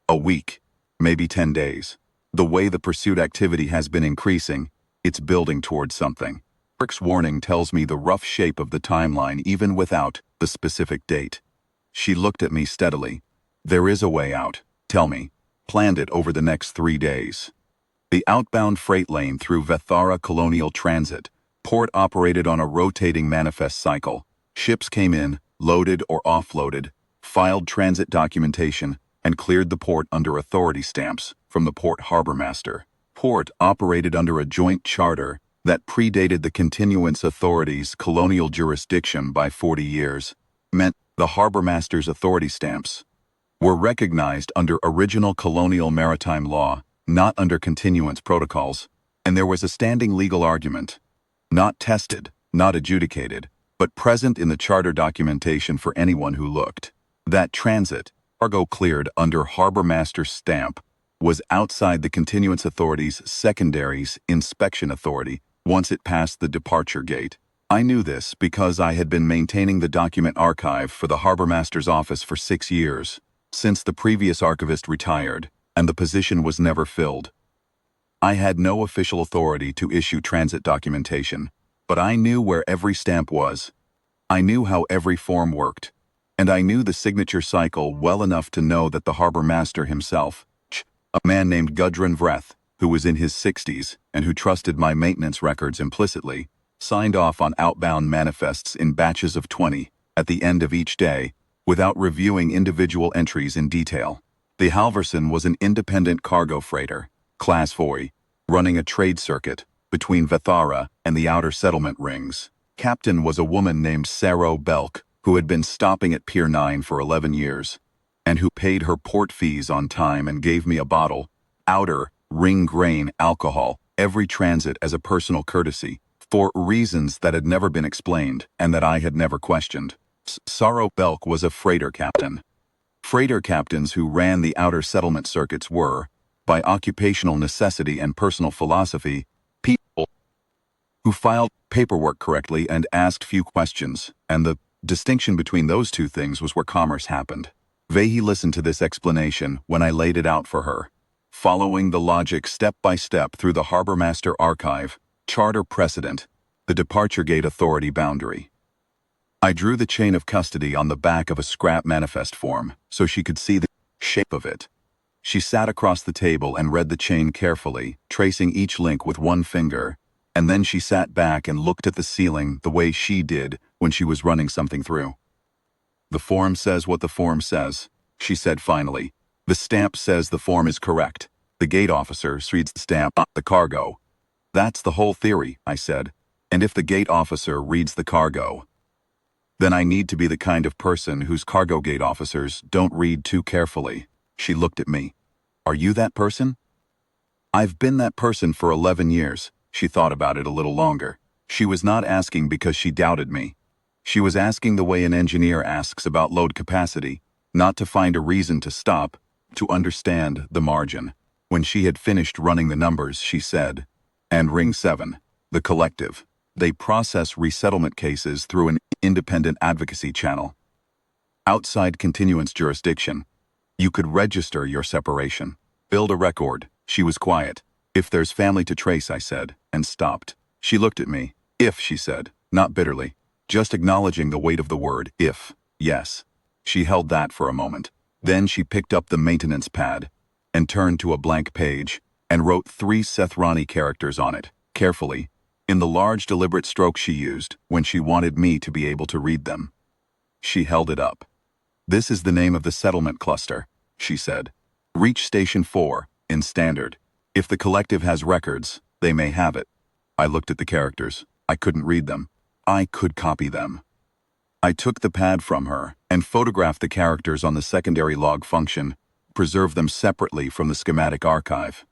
"A week. Maybe 10 days. The way the pursuit activity has been increasing, it's building towards something. Oryx's warning tells me the rough shape of the timeline even without the specific date." She looked at me steadily. "There is a way out. Tell me." Planned it over the next 3 days. The outbound freight lane through Vethara Colonial Transit port operated on a rotating manifest cycle. Ships came in, loaded or offloaded, filed transit documentation, and cleared the port under authority stamps from the port harbor master. Port operated under a joint charter that predated the continuance authority's colonial jurisdiction by 40 years, meant the harbor master's authority stamps were recognized under original colonial maritime law, not under continuance protocols, and there was a standing legal argument, not tested, not adjudicated, but present in the charter documentation for anyone who looked, that transit, cargo cleared under harbor master's stamp, was outside the continuance authority's secondary's inspection authority once it passed the departure gate. I knew this because I had been maintaining the document archive for the harbor master's office for 6 years, since the previous archivist retired. and the position was never filled. I had no official authority to issue transit documentation, but I knew where every stamp was. I knew how every form worked, and I knew the signature cycle well enough to know that the harbor master himself, a man named Gudrun Vreth, who was in his 60s and who trusted my maintenance records implicitly, signed off on outbound manifests in batches of 20 at the end of each day without reviewing individual entries in detail. The Halverson was an independent cargo freighter, Class 4, running a trade circuit between Vethara and the outer settlement rings. Captain was a woman named Saro Belk, who had been stopping at Pier 9 for 11 years, and who paid her port fees on time and gave me a bottle, outer, ring grain alcohol, every transit as a personal courtesy, for reasons that had never been explained and that I had never questioned. Saro Belk was a freighter captain. Freighter captains who ran the outer settlement circuits were, by occupational necessity and personal philosophy, people who filed paperwork correctly and asked few questions, and the distinction between those two things was where commerce happened. Vehi listened to this explanation when I laid it out for her, following the logic step by step through the Harbor Master Archive, Charter Precedent, the Departure Gate Authority boundary. I drew the chain of custody on the back of a scrap manifest form so she could see the shape of it. She sat across the table and read the chain carefully, tracing each link with one finger, and then she sat back and looked at the ceiling the way she did when she was running something through. "The form says what the form says," she said finally. "The stamp says the form is correct. The gate officer reads the stamp, not the cargo." "That's the whole theory," I said. "And if the gate officer reads the cargo, then I need to be the kind of person whose cargo gate officers don't read too carefully." She looked at me. "Are you that person?" "I've been that person for 11 years. She thought about it a little longer. She was not asking because she doubted me. She was asking the way an engineer asks about load capacity, not to find a reason to stop, to understand the margin. When she had finished running the numbers, she said, "And Ring 7, the collective. They process resettlement cases through an independent advocacy channel. Outside continuance jurisdiction. You could register your separation. Build a record." She was quiet. "If there's family to trace," I said, and stopped. She looked at me. "If," she said, not bitterly, just acknowledging the weight of the word, if. "Yes." She held that for a moment. Then she picked up the maintenance pad and turned to a blank page and wrote 3 Sethrani characters on it, carefully, in the large deliberate strokes she used when she wanted me to be able to read them. She held it up. "This is the name of the settlement cluster," she said. "Reach Station 4, in Standard. If the collective has records, they may have it." I looked at the characters. I couldn't read them. I could copy them. I took the pad from her and photographed the characters on the secondary log function, preserved them separately from the schematic archive.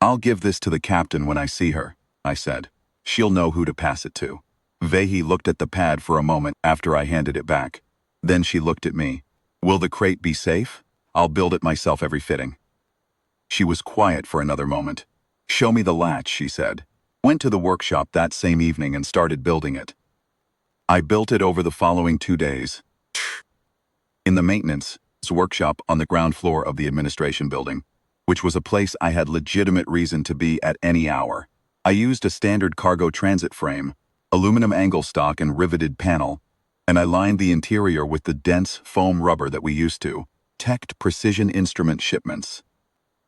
"I'll give this to the captain when I see her," I said. "She'll know who to pass it to." Vehi looked at the pad for a moment after I handed it back. Then she looked at me. "Will the crate be safe? I'll build it myself every fitting." She was quiet for another moment. "Show me the latch," she said. Went to the workshop that same evening and started building it. I built it over the following 2 days. In the maintenance workshop on the ground floor of the administration building, which was a place I had legitimate reason to be at any hour. I used a standard cargo transit frame, aluminum angle stock and riveted panel, and I lined the interior with the dense foam rubber that we used to detect precision instrument shipments.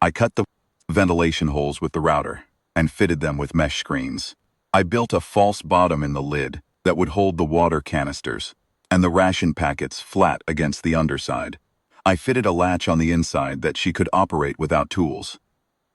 I cut the ventilation holes with the router and fitted them with mesh screens. I built a false bottom in the lid that would hold the water canisters and the ration packets flat against the underside. I fitted a latch on the inside that she could operate without tools.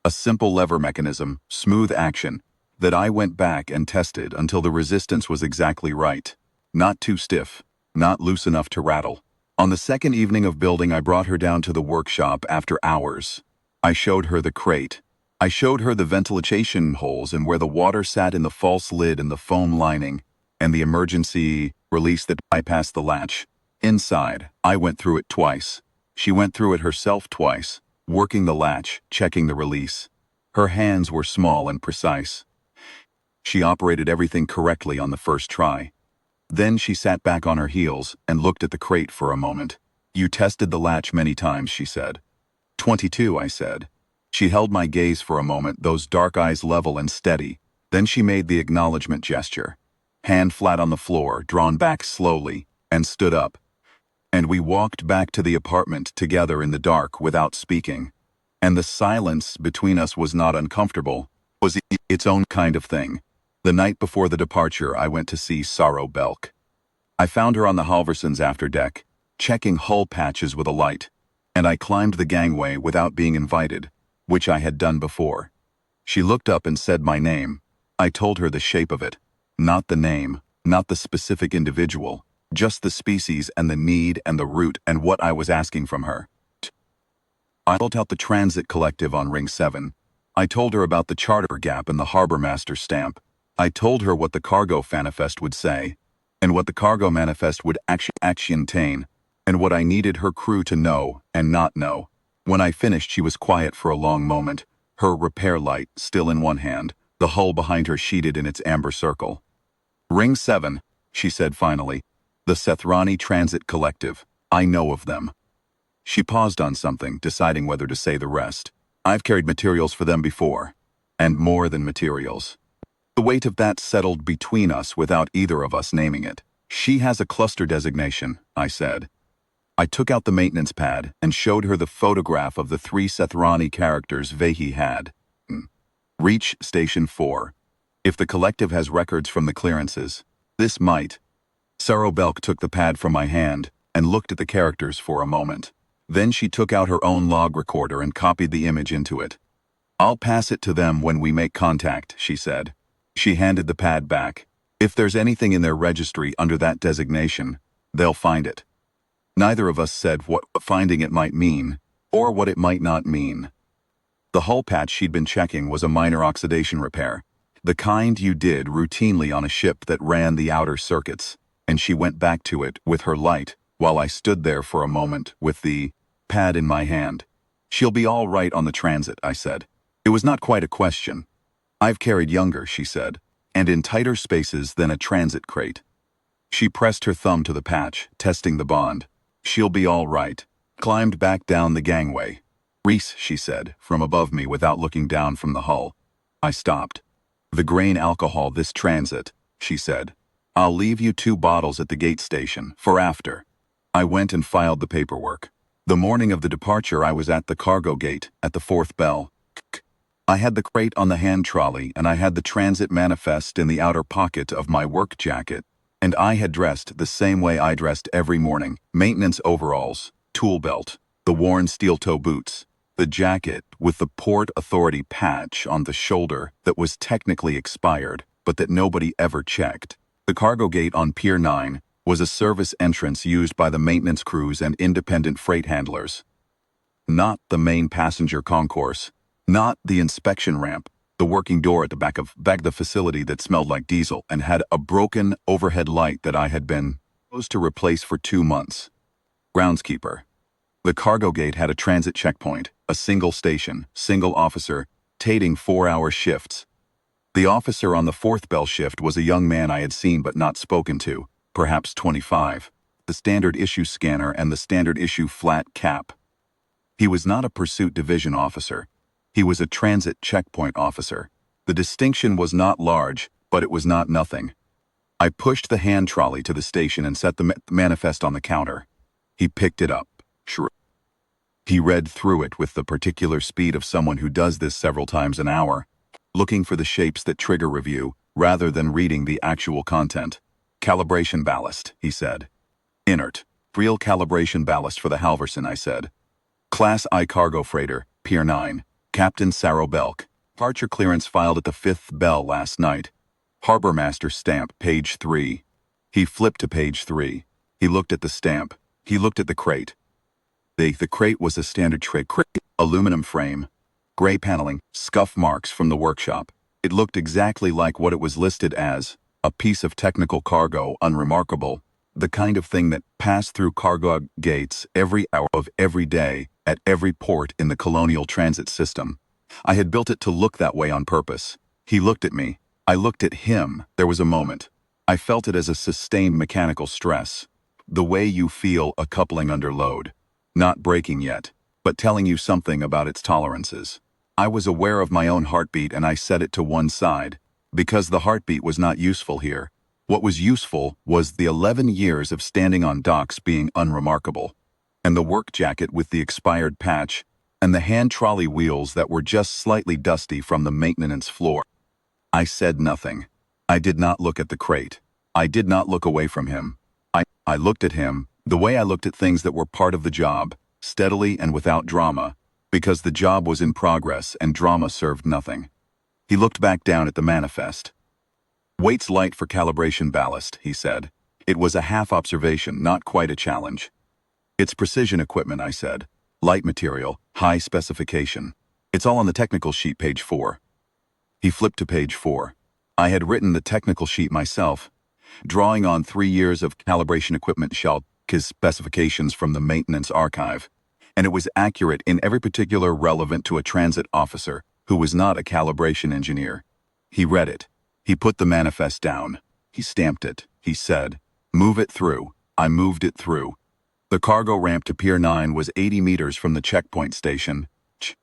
A simple lever mechanism, smooth action, that I went back and tested until the resistance was exactly right. Not too stiff, not loose enough to rattle. On the second evening of building, I brought her down to the workshop after hours. I showed her the crate. I showed her the ventilation holes and where the water sat in the false lid and the foam lining, and the emergency release that bypassed the latch. Inside, I went through it twice. She went through it herself twice, working the latch, checking the release. Her hands were small and precise. She operated everything correctly on the first try. Then she sat back on her heels and looked at the crate for a moment. "You tested the latch many times," she said. 22, I said. She held my gaze for a moment, those dark eyes level and steady. Then she made the acknowledgement gesture. Hand flat on the floor, drawn back slowly, and stood up. And we walked back to the apartment together in the dark without speaking. And the silence between us was not uncomfortable, was its own kind of thing. The night before the departure, I went to see Sorrow Belk. I found her on the Halverson's afterdeck, checking hull patches with a light, and I climbed the gangway without being invited, which I had done before. She looked up and said my name. I told her the shape of it, not the name, not the specific individual, just the species and the need and the route and what I was asking from her. I told out the Transit Collective on Ring 7. I told her about the charter gap and the Harbor Master stamp. I told her what the cargo manifest would say, and what the cargo manifest would actually contain, and what I needed her crew to know and not know. When I finished, she was quiet for a long moment, her repair light still in one hand, the hull behind her sheeted in its amber circle. Ring 7, she said finally. The Sethrani Transit Collective. I know of them. She paused on something, deciding whether to say the rest. I've carried materials for them before. And more than materials. The weight of that settled between us without either of us naming it. She has a cluster designation, I said. I took out the maintenance pad and showed her the photograph of the 3 Sethrani characters Vehi had. Reach Station 4. If the collective has records from the clearances, this might. Sorrow Belk took the pad from my hand and looked at the characters for a moment. Then she took out her own log recorder and copied the image into it. I'll pass it to them when we make contact, she said. She handed the pad back. If there's anything in their registry under that designation, they'll find it. Neither of us said what finding it might mean, or what it might not mean. The hull patch she'd been checking was a minor oxidation repair, the kind you did routinely on a ship that ran the outer circuits, and she went back to it with her light while I stood there for a moment with the pad in my hand. She'll be all right on the transit, I said. It was not quite a question. I've carried younger, she said, and in tighter spaces than a transit crate. She pressed her thumb to the patch, testing the bond. She'll be all right. Climbed back down the gangway. Reese, she said, from above me without looking down from the hull. I stopped. The grain alcohol this transit, she said. I'll leave you 2 bottles at the gate station, for after. I went and filed the paperwork. The morning of the departure I was at the cargo gate, at the 4th bell. I had the crate on the hand trolley and I had the transit manifest in the outer pocket of my work jacket. And I had dressed the same way I dressed every morning. Maintenance overalls, tool belt, the worn steel-toe boots, the jacket with the Port Authority patch on the shoulder that was technically expired, but that nobody ever checked. The cargo gate on Pier 9 was a service entrance used by the maintenance crews and independent freight handlers. Not the main passenger concourse, not the inspection ramp, the working door at the back of the facility that smelled like diesel and had a broken overhead light that I had been supposed to replace for 2 months. Groundskeeper. The cargo gate had a transit checkpoint, a single station, single officer, tating 4-hour shifts. The officer on the 4th bell shift was a young man I had seen but not spoken to, perhaps 25, the standard issue scanner and the standard issue flat cap. He was not a pursuit division officer. He was a transit checkpoint officer. The distinction was not large, but it was not nothing. I pushed the hand trolley to the station and set the manifest on the counter. He picked it up. He read through it with the particular speed of someone who does this several times an hour, looking for the shapes that trigger review, rather than reading the actual content. Calibration ballast, he said. Inert. Real calibration ballast for the Halverson, I said. Class I cargo freighter, Pier 9. Captain Sorrow Belk. Departure clearance filed at the 5th bell last night. Harbor Master stamp, page 3. He flipped to page 3. He looked at the stamp. He looked at the crate. The crate was a standard crate, aluminum frame, gray paneling, scuff marks from the workshop. It looked exactly like what it was listed as, a piece of technical cargo, unremarkable, the kind of thing that passed through cargo gates every hour of every day at every port in the colonial transit system. I had built it to look that way on purpose. He looked at me. I looked at him. There was a moment. I felt it as a sustained mechanical stress. The way you feel a coupling under load. Not breaking yet. but telling you something about its tolerances. I was aware of my own heartbeat and I set it to one side, because the heartbeat was not useful here. What was useful was the 11 years of standing on docks being unremarkable, and the work jacket with the expired patch, and the hand trolley wheels that were just slightly dusty from the maintenance floor. I said nothing. I did not look at the crate. I did not look away from him. I looked at him, the way I looked at things that were part of the job, steadily and without drama, because the job was in progress and drama served nothing. He looked back down at the manifest. "Weights light for calibration ballast," he said. It was a half observation, not quite a challenge. "It's precision equipment," I said. "Light material, high specification. It's all on the technical sheet, page 4. He flipped to page 4. I had written the technical sheet myself, drawing on 3 years of calibration equipment specifications from the maintenance archive, and it was accurate in every particular relevant to a transit officer who was not a calibration engineer. He read it. He put the manifest down. He stamped it. He said, "Move it through." I moved it through. The cargo ramp to Pier 9 was 80 meters from the checkpoint station,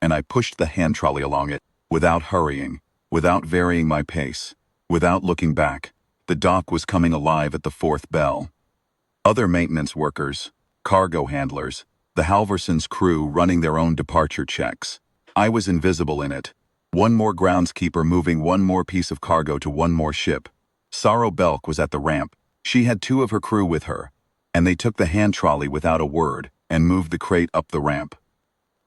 and I pushed the hand trolley along it, without hurrying, without varying my pace, without looking back. The dock was coming alive at the 4th bell. Other maintenance workers, cargo handlers, the Halverson's crew running their own departure checks. I was invisible in it. One more groundskeeper moving one more piece of cargo to one more ship. Sarah Belk was at the ramp. She had 2 of her crew with her, and they took the hand trolley without a word and moved the crate up the ramp.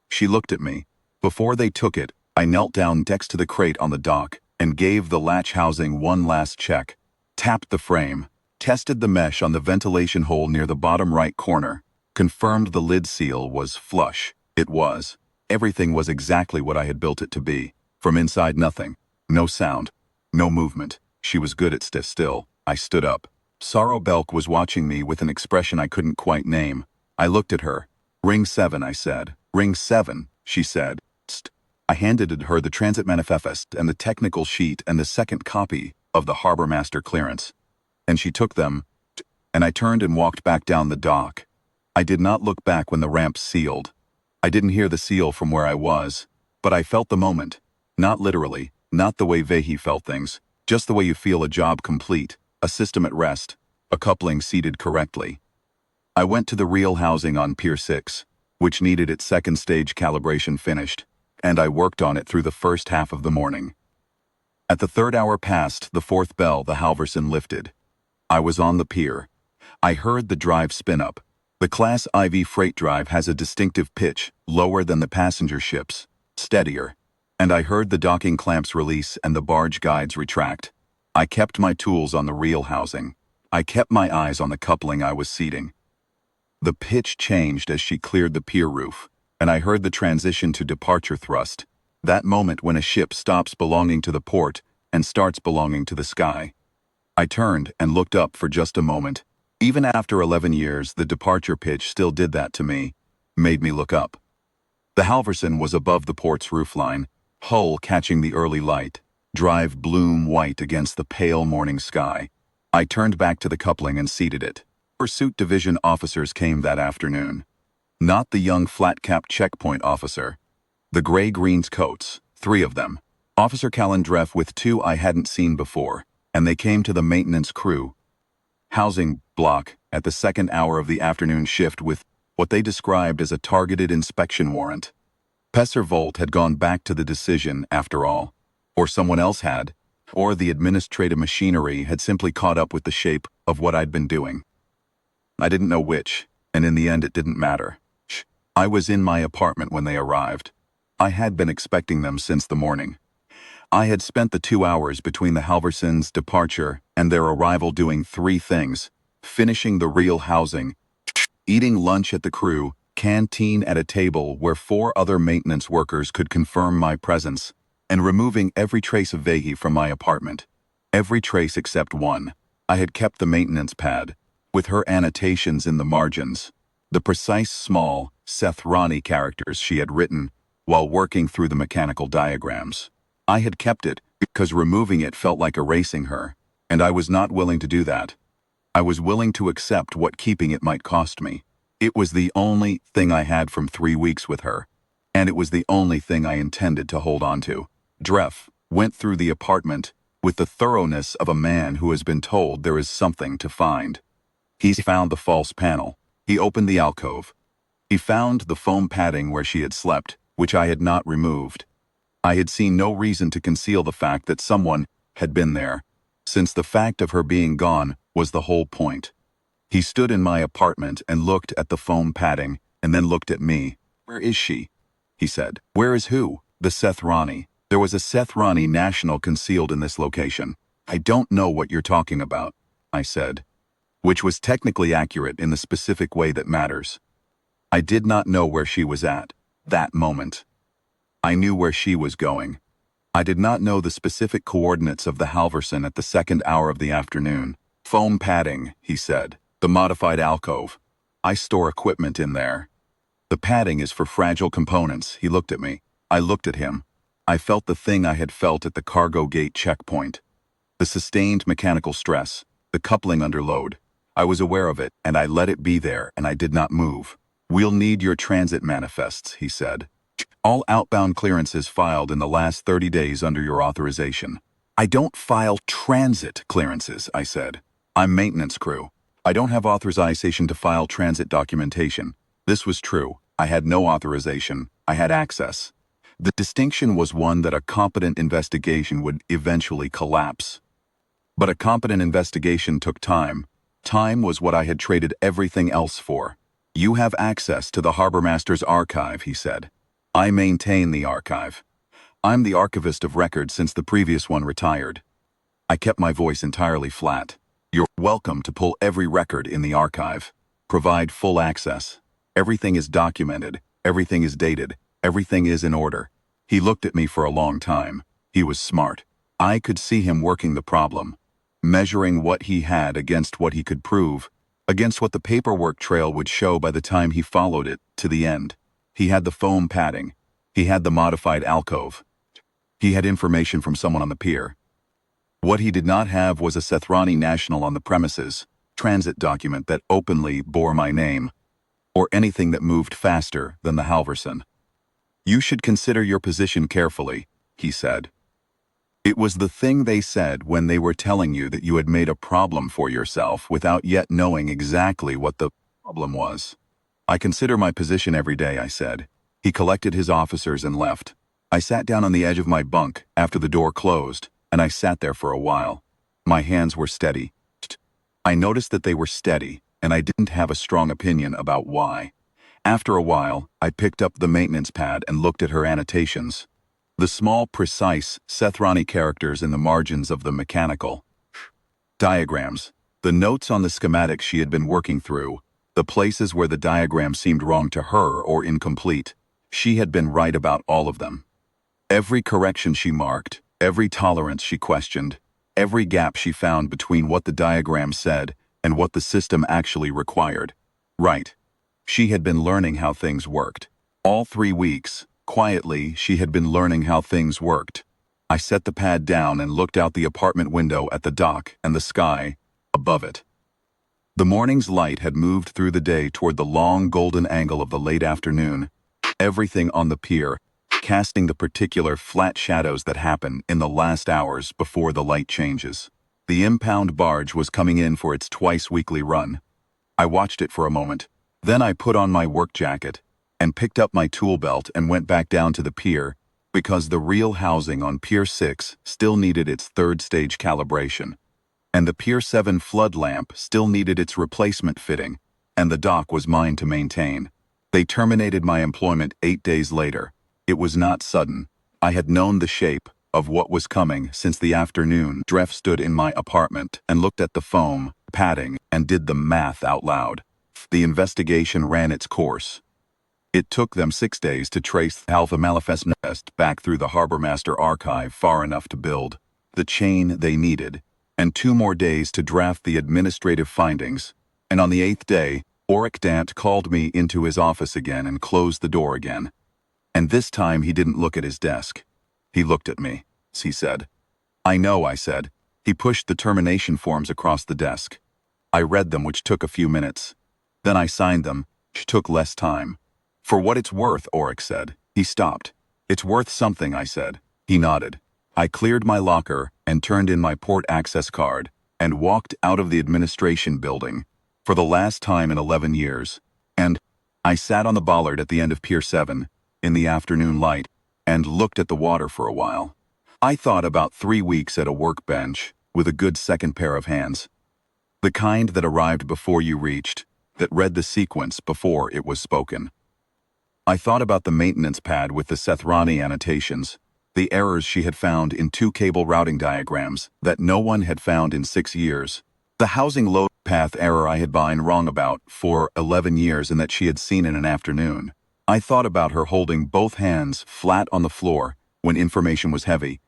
She looked at me. Before they took it, I knelt down next to the crate on the dock and gave the latch housing one last check, tapped the frame, tested the mesh on the ventilation hole near the bottom right corner, confirmed the lid seal was flush. It was. Everything was exactly what I had built it to be. From inside, nothing. No sound. No movement. She was good at still. I stood up. Sarah Belk was watching me with an expression I couldn't quite name. I looked at her. "Ring 7, I said. "Ring 7, she said. "Tst." I handed her the transit manifest and the technical sheet and the second copy of the harbor master clearance. And she took them, and I turned and walked back down the dock. I did not look back when the ramp sealed. I didn't hear the seal from where I was, but I felt the moment. Not literally, not the way Vehi felt things, just the way you feel a job complete, a system at rest, a coupling seated correctly. I went to the real housing on Pier 6, which needed its second stage calibration finished, and I worked on it through the first half of the morning. At the 3rd hour past the 4th bell, the Halverson lifted. I was on the pier. I heard the drive spin up. The Class IV freight drive has a distinctive pitch, lower than the passenger ships, steadier. And I heard the docking clamps release and the barge guides retract. I kept my tools on the real housing. I kept my eyes on the coupling I was seating. The pitch changed as she cleared the pier roof, and I heard the transition to departure thrust, that moment when a ship stops belonging to the port and starts belonging to the sky. I turned and looked up for just a moment. Even after 11 years, the departure pitch still did that to me, made me look up. The Halverson was above the port's roofline, hull catching the early light, drive bloom white against the pale morning sky. I turned back to the coupling and seated it. Pursuit Division officers came that afternoon. Not the young flat-capped checkpoint officer. The gray-greens coats, 3 of them. Officer Calendreff with 2 I hadn't seen before, and they came to the maintenance crew housing block at the 2nd hour of the afternoon shift with what they described as a targeted inspection warrant. Pesser-Volt had gone back to the decision after all, or someone else had, or the administrative machinery had simply caught up with the shape of what I'd been doing. I didn't know which, and in the end it didn't matter. I was in my apartment when they arrived. I had been expecting them since the morning. I had spent the 2 hours between the Halverson's departure and their arrival doing 3 things: finishing the real housing, eating lunch at the crew canteen at a table where 4 other maintenance workers could confirm my presence, and removing every trace of Vehi from my apartment. Every trace except one. I had kept the maintenance pad, with her annotations in the margins, the precise small Seth Ronnie characters she had written while working through the mechanical diagrams. I had kept it because removing it felt like erasing her, and I was not willing to do that. I was willing to accept what keeping it might cost me. It was the only thing I had from 3 weeks with her, and it was the only thing I intended to hold on to. Dreff went through the apartment with the thoroughness of a man who has been told there is something to find. He found the false panel. He opened the alcove. He found the foam padding where she had slept, which I had not removed. I had seen no reason to conceal the fact that someone had been there, since the fact of her being gone was the whole point. He stood in my apartment and looked at the foam padding, and then looked at me. "Where is she?" he said. "Where is who?" "The Seth Ronnie. There was a Seth Ronnie national concealed in this location." "I don't know what you're talking about," I said, which was technically accurate in the specific way that matters. I did not know where she was at that moment. I knew where she was going. I did not know the specific coordinates of the Halverson at the second hour of the afternoon. "Foam padding," he said. "The modified alcove. I store equipment in there. The padding is for fragile components." He looked at me. I looked at him. I felt the thing I had felt at the cargo gate checkpoint. The sustained mechanical stress, the coupling under load. I was aware of it, and I let it be there, and I did not move. "We'll need your transit manifests," he said. "All outbound clearances filed in the last 30 days under your authorization." "I don't file transit clearances," I said. "I'm maintenance crew. I don't have authorization to file transit documentation." This was true. I had no authorization. I had access. The distinction was one that a competent investigation would eventually collapse. But a competent investigation took time. Time was what I had traded everything else for. "You have access to the Harbormaster's archive," he said. "I maintain the archive. I'm the archivist of records since the previous one retired." I kept my voice entirely flat. "You're welcome to pull every record in the archive. Provide full access. Everything is documented. Everything is dated. Everything is in order." He looked at me for a long time. He was smart. I could see him working the problem, measuring what he had against what he could prove, against what the paperwork trail would show by the time he followed it to the end. He had the foam padding. He had the modified alcove. He had information from someone on the pier. What he did not have was a Sethrani national on the premises, transit document that openly bore my name, or anything that moved faster than the Halverson. "You should consider your position carefully," he said. It was the thing they said when they were telling you that you had made a problem for yourself without yet knowing exactly what the problem was. "I consider my position every day," I said. He collected his officers and left. I sat down on the edge of my bunk after the door closed, and I sat there for a while. My hands were steady. I noticed that they were steady, and I didn't have a strong opinion about why. After a while, I picked up the maintenance pad and looked at her annotations. The small, precise Sethrani characters in the margins of the mechanical diagrams, the notes on the schematics she had been working through, the places where the diagram seemed wrong to her or incomplete. She had been right about all of them. Every correction she marked, every tolerance she questioned, every gap she found between what the diagram said and what the system actually required. Right. She had been learning how things worked. All 3 weeks, quietly, she had been learning how things worked. I set the pad down and looked out the apartment window at the dock and the sky above it. The morning's light had moved through the day toward the long golden angle of the late afternoon. Everything on the pier, casting the particular flat shadows that happen in the last hours before the light changes. The impound barge was coming in for its twice-weekly run. I watched it for a moment. Then I put on my work jacket and picked up my tool belt and went back down to the pier because the real housing on Pier 6 still needed its third-stage calibration, and the Pier 7 flood lamp still needed its replacement fitting, and the dock was mine to maintain. They terminated my employment 8 days later. It was not sudden. I had known the shape of what was coming since the afternoon. Dreff stood in my apartment and looked at the foam, padding, and did the math out loud. The investigation ran its course. It took them 6 days to trace Alpha Malifest Nest back through the Harbormaster archive far enough to build the chain they needed, and 2 more days to draft the administrative findings. And on the 8th day, Auric Dant called me into his office again and closed the door again. And this time he didn't look at his desk. He looked at me, he said. "I know," I said. He pushed the termination forms across the desk. I read them, which took a few minutes. Then I signed them, She took less time. For what it's worth, Oryx said. He stopped. It's worth something, I said. He nodded. I cleared my locker and turned in my port access card and walked out of the administration building for the last time in 11 years. And I sat on the bollard at the end of Pier 7 in the afternoon light and looked at the water for a while. I thought about 3 weeks at a workbench with a good second pair of hands. The kind that arrived before you reached, that read the sequence before it was spoken. I thought about the maintenance pad with the Sethrani annotations, the errors she had found in 2 cable routing diagrams that no one had found in 6 years, the housing load path error I had been wrong about for 11 years and that she had seen in an afternoon. I thought about her holding both hands flat on the floor when information was heavy,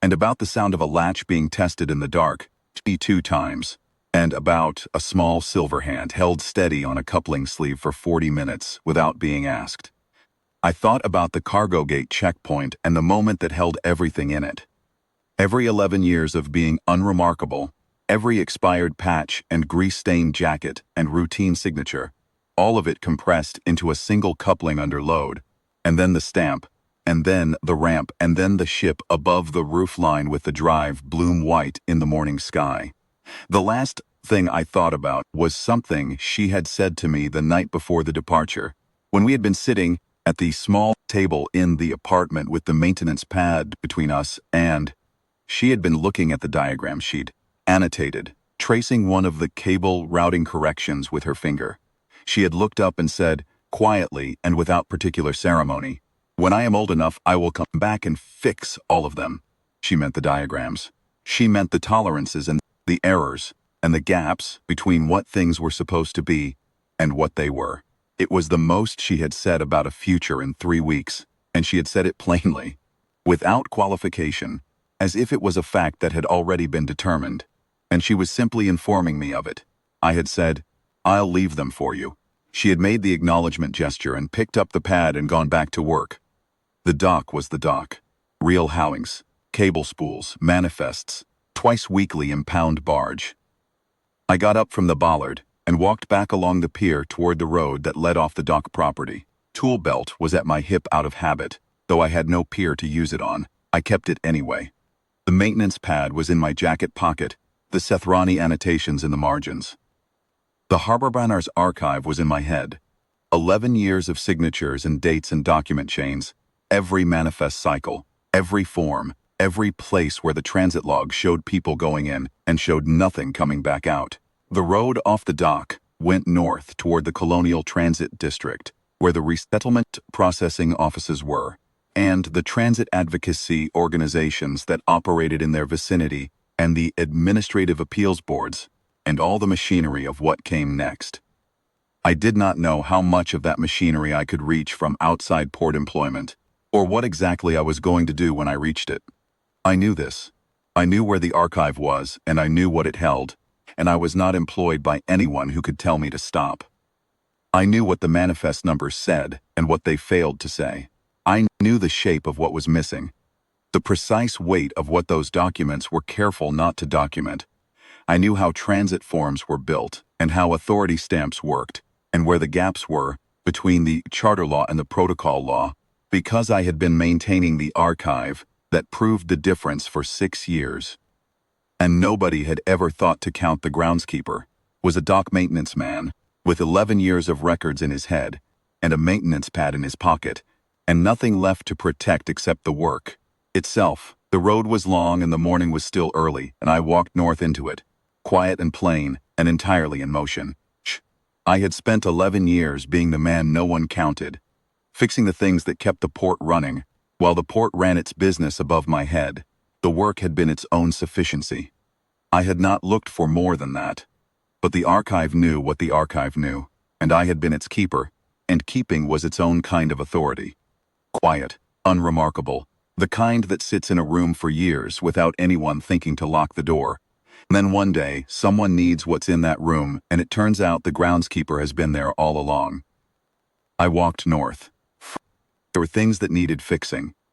and about the sound of a latch being tested in the dark 2 times, and about a small silver hand held steady on a coupling sleeve for 40 minutes without being asked. I thought about the cargo gate checkpoint and the moment that held everything in it. Every 11 years of being unremarkable, every expired patch and grease-stained jacket and routine signature, all of it compressed into a single coupling under load, and then the stamp, and then the ramp, and then the ship above the roof line with the drive bloom white in the morning sky. The last thing I thought about was something she had said to me the night before the departure, when we had been sitting at the small table in the apartment with the maintenance pad between us, and she had been looking at the diagram sheet, annotated, tracing one of the cable routing corrections with her finger. She had looked up and said, quietly and without particular ceremony, "When I am old enough, I will come back and fix all of them." She meant the diagrams. She meant the tolerances and the errors and the gaps between what things were supposed to be and what they were. It was the most she had said about a future in 3 weeks, and she had said it plainly, without qualification, as if it was a fact that had already been determined, and she was simply informing me of it. I had said, "I'll leave them for you." She had made the acknowledgement gesture and picked up the pad and gone back to work. The dock was the dock. Real howings, cable spools, manifests, twice weekly impound barge. I got up from the bollard and walked back along the pier toward the road that led off the dock property. Tool belt was at my hip out of habit, though I had no pier to use it on. I kept it anyway. The maintenance pad was in my jacket pocket, the Sethrani annotations in the margins. The Harborbanners archive was in my head. 11 years of signatures and dates and document chains, every manifest cycle, every form, every place where the transit log showed people going in and showed nothing coming back out. The road off the dock went north toward the Colonial Transit District, where the resettlement processing offices were, and the transit advocacy organizations that operated in their vicinity, and the administrative appeals boards, and all the machinery of what came next. I did not know how much of that machinery I could reach from outside port employment, or what exactly I was going to do when I reached it. I knew this. I knew where the archive was, and I knew what it held, and I was not employed by anyone who could tell me to stop. I knew what the manifest numbers said and what they failed to say. I knew the shape of what was missing, the precise weight of what those documents were careful not to document. I knew how transit forms were built and how authority stamps worked and where the gaps were between the charter law and the protocol law, because I had been maintaining the archive that proved the difference for 6 years. And nobody had ever thought to count the groundskeeper, was a dock maintenance man, with 11 years of records in his head, and a maintenance pad in his pocket, and nothing left to protect except the work itself. The road was long and the morning was still early, and I walked north into it, quiet and plain, and entirely in motion. I had spent 11 years being the man no one counted, fixing the things that kept the port running, while the port ran its business above my head. The work had been its own sufficiency. I had not looked for more than that. But the archive knew what the archive knew, and I had been its keeper, and keeping was its own kind of authority. Quiet, unremarkable, the kind that sits in a room for years without anyone thinking to lock the door. And then one day, someone needs what's in that room, and it turns out the groundskeeper has been there all along. I walked north. There were things that needed fixing,